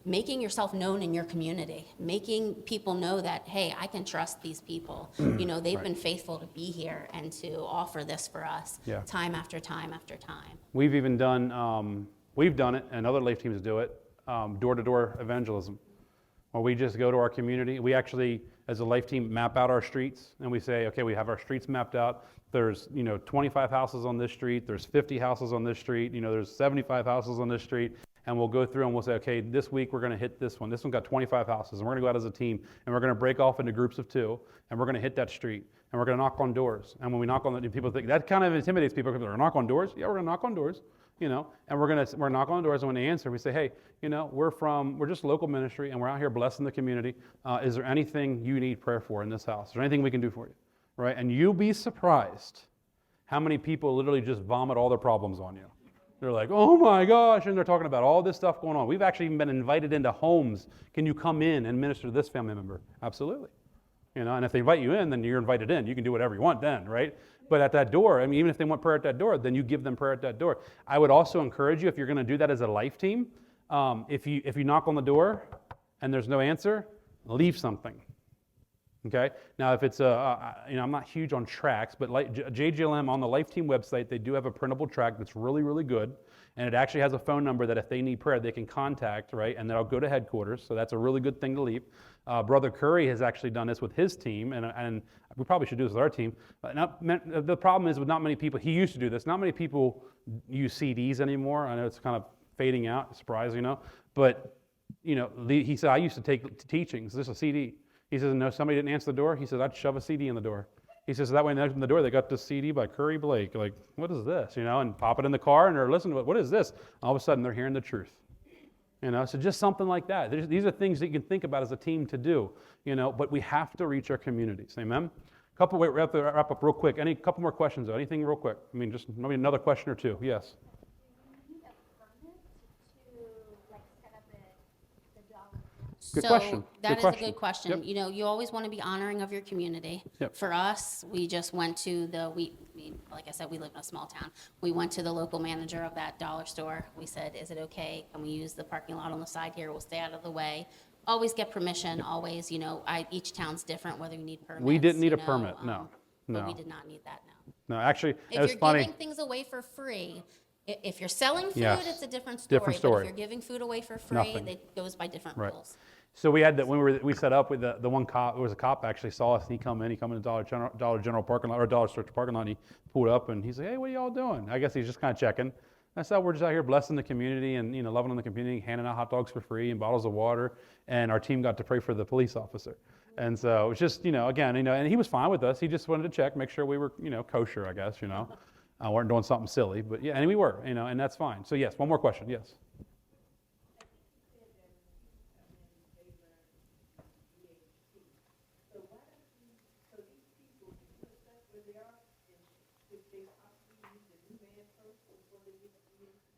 making yourself known in your community, making people know that, hey, I can trust these people. They've been faithful to be here and to offer this for us time after time after time. we've even done, we've done it, and other life teams do it, door-to-door evangelism. Or we just go to our community. We actually, as a life team, map out our streets, and we say, okay, we have our streets mapped out. There's 25 houses on this street. There's 50 houses on this street. There's 75 houses on this street. And we'll go through and we'll say, okay, this week we're going to hit this one. This one got 25 houses, and we're going to go out as a team, and we're going to break off into groups of 2, and we're going to hit that street, and we're going to knock on doors. And when we knock on the people think that kind of intimidates people. We're going to knock on doors. Yeah, we're going to knock on doors. And we're knock on doors, and when they answer, we say, hey, we're just local ministry, and we're out here blessing the community. Is there anything you need prayer for in this house? Is there anything we can do for you? Right? And you'll be surprised how many people literally just vomit all their problems on you. They're like, oh my gosh, and they're talking about all this stuff going on. We've actually even been invited into homes. Can you come in and minister to this family member? Absolutely. And if they invite you in, then you're invited in. You can do whatever you want then, right? But at that door, even if they want prayer at that door, then you give them prayer at that door. I would also encourage you, if you're going to do that as a life team, if you knock on the door and there's no answer, leave something. Okay? Now, if it's I'm not huge on tracts, but like JGLM on the Life Team website, they do have a printable tract that's really, really good. And it actually has a phone number that if they need prayer, they can contact, right? And then I'll go to headquarters. So that's a really good thing to leave. Brother Curry has actually done this with his team, and we probably should do this with our team. The problem is with not many people, he used to do this, not many people use CDs anymore. I know it's kind of fading out, surprise, But, he said, I used to take teachings. This is a CD. He says, no, somebody didn't answer the door. He says, I'd shove a CD in the door. He says, that way when they open the door, they got this CD by Curry Blake. Like, what is this? And pop it in the car, and they're listening to it. What is this? All of a sudden, they're hearing the truth. So just something like that. These are things that you can think about as a team to do, but we have to reach our communities. Amen? Wrap up real quick. Couple more questions, though. Anything real quick? Just maybe another question or two. Yes? Good question. That is a good question. Yep. You always want to be honoring of your community. Yep. For us, we just went to like I said, we live in a small town. We went to the local manager of that dollar store. We said, is it okay? Can we use the parking lot on the side here? We'll stay out of the way. Always get permission, always, each town's different, whether you need permits. We didn't need a permit, no. But we did not need that, no. No, actually, If it's you're funny. giving things away for free, if you're selling food, Yes. it's a different story. Different But story. if you're giving food away for free, Nothing. it goes by different Right. rules. So we had that when we set up with the one cop. It was a cop actually saw us, and he come in the Dollar General parking lot or Dollar Store parking lot. And he pulled up and he's like, "Hey, what are y'all doing?" I guess he's just kind of checking. I said, "We're just out here blessing the community and loving on the community, handing out hot dogs for free and bottles of water." And our team got to pray for the police officer. And so it was just again and he was fine with us. He just wanted to check, make sure we were kosher, I guess weren't doing something silly, but yeah, and we were and that's fine. So yes, one more question. Yes.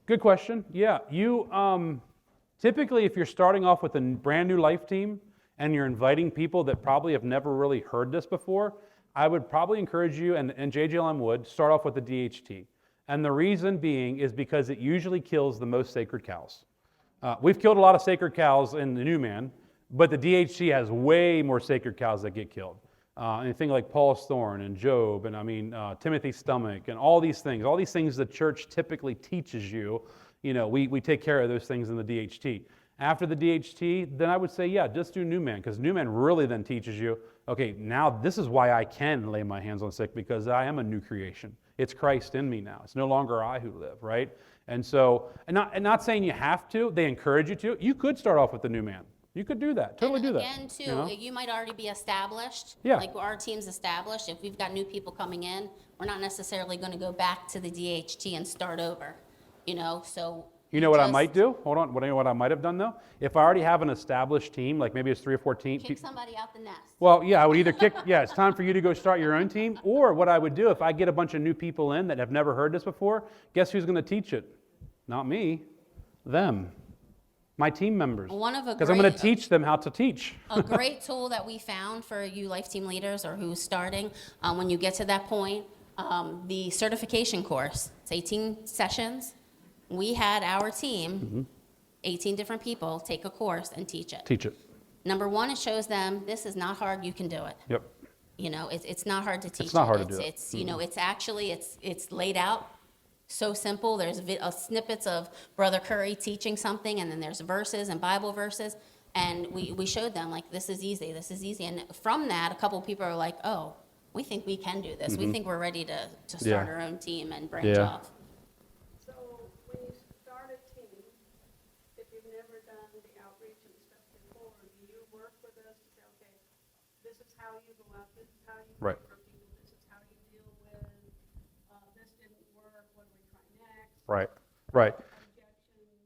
Good question. Yeah, you typically, if you're starting off with a brand new life team and you're inviting people that probably have never really heard this before, I would probably encourage you, and JJLM would, start off with the DHT. And the reason being is because it usually kills the most sacred cows. We've killed a lot of sacred cows in the new man, but the DHT has way more sacred cows that get killed. Anything like Paul's thorn and Job, and Timothy's stomach, and all these things the church typically teaches you. We take care of those things in the DHT. After the DHT, then I would say, yeah, just do New Man, because New Man really then teaches you, okay, now this is why I can lay my hands on sick, because I am a new creation. It's Christ in me now. It's no longer I who live, right? And so, and not saying you have to, they encourage you to. You could start off with the New Man. You could do that, totally do that. Again, too, you might already be established. Yeah. Like our team's established. If we've got new people coming in, we're not necessarily going to go back to the DHT and start over, so. You know what I might do? Hold on. What I might have done though? If I already have an established team, like maybe it's 3 or 4 teams. Kick somebody out the nest. Well, yeah, I would either it's time for you to go start your own team, or what I would do if I get a bunch of new people in that have never heard this before, guess who's going to teach it? Not me, them, my team members. Because I'm going to teach them how to teach. A great tool that we found for you life team leaders or who's starting, when you get to that point, the certification course. It's 18 sessions. We had our team, 18 different people, take a course and teach it. Teach it. Number one, it shows them this is not hard, you can do it. Yep. It's not hard to teach. It's not hard to do it. It's it's actually it's laid out so simple. There's snippets of Brother Curry teaching something, and then there's verses and Bible verses, and we showed them like this is easy, and from that, a couple of people are like, oh, we think we can do this. We think we're ready to start our own team and branch off. So when you start a team, if you've never done the outreach and stuff before, do you work with us to say, okay, this is how you go out, this is how you Right. pray for people, this is how you deal with, this didn't work, what do we try next? Right. Objections.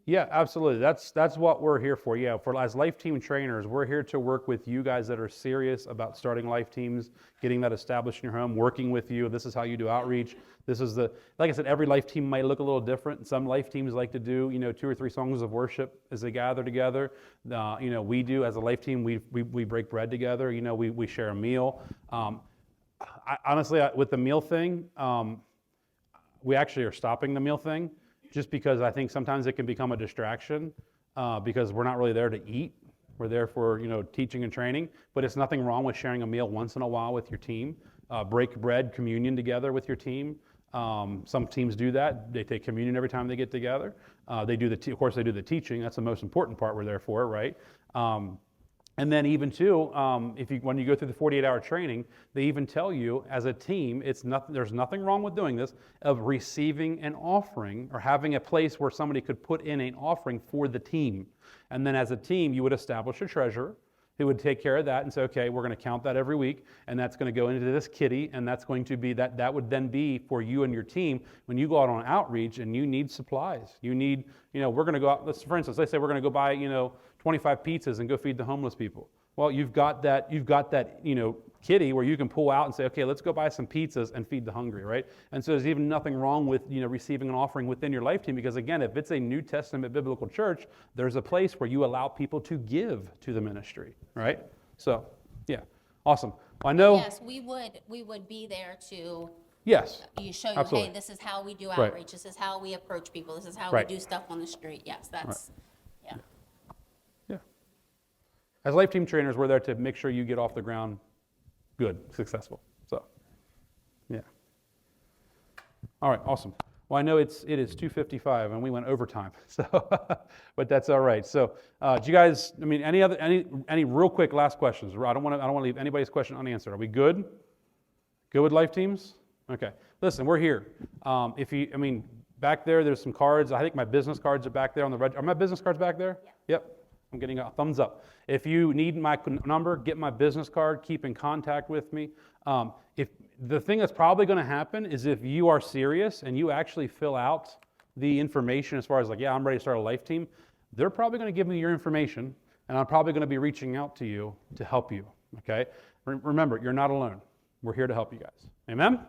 Yeah, absolutely. That's what we're here for. Yeah, as life team trainers, we're here to work with you guys that are serious about starting life teams, getting that established in your home, working with you. This is how you do outreach. This is like I said, every life team might look a little different. Some life teams like to do 2 or 3 songs of worship as they gather together. We do as a life team. We break bread together. We share a meal. Honestly, with the meal thing, we actually are stopping the meal thing. Just because I think sometimes it can become a distraction because we're not really there to eat. We're there for teaching and training. But it's nothing wrong with sharing a meal once in a while with your team. Break bread, communion together with your team. Some teams do that. They take communion every time they get together. They do of course they do the teaching. That's the most important part we're there for, right? And then even too, when you go through the 48-hour training, they even tell you as a team, there's nothing wrong with doing this, of receiving an offering or having a place where somebody could put in an offering for the team. And then as a team, you would establish a treasurer who would take care of that and say, okay, we're going to count that every week, and that's going to go into this kitty, and that's going to be that would then be for you and your team when you go out on outreach and you need supplies. You need, we're going to go out, for instance, let's say we're going to go buy, 25 pizzas and go feed the homeless people. Well, you've got that kitty where you can pull out and say, okay, let's go buy some pizzas and feed the hungry, right? And so there's even nothing wrong with, receiving an offering within your life team, because again, if it's a New Testament biblical church, there's a place where you allow people to give to the ministry, right? So, yeah, awesome. I know. Yes, we would be there to Yes. show you, absolutely. hey, this is how we do Right. outreach. This is how we approach people. This is how Right. we do stuff on the street. Yes, that's, yeah. Yeah. As life team trainers, we're there to make sure you get off the ground good, successful. So, yeah. All right, awesome. Well, I know it is 2:55 and we went overtime, so but that's all right. So, do you guys? I mean, any real quick last questions? I don't want to leave anybody's question unanswered. Are we good? Good with life teams? Okay. Listen, we're here. Back there's some cards. I think my business cards are back there on the red. Are my business cards back there? Yeah. Yep. I'm getting a thumbs up. If you need my number, get my business card. Keep in contact with me. If the thing that's probably going to happen is if you are serious and you actually fill out the information as far as like, yeah, I'm ready to start a life team, they're probably going to give me your information, and I'm probably going to be reaching out to you to help you. Okay. Remember, you're not alone. We're here to help you guys. Amen?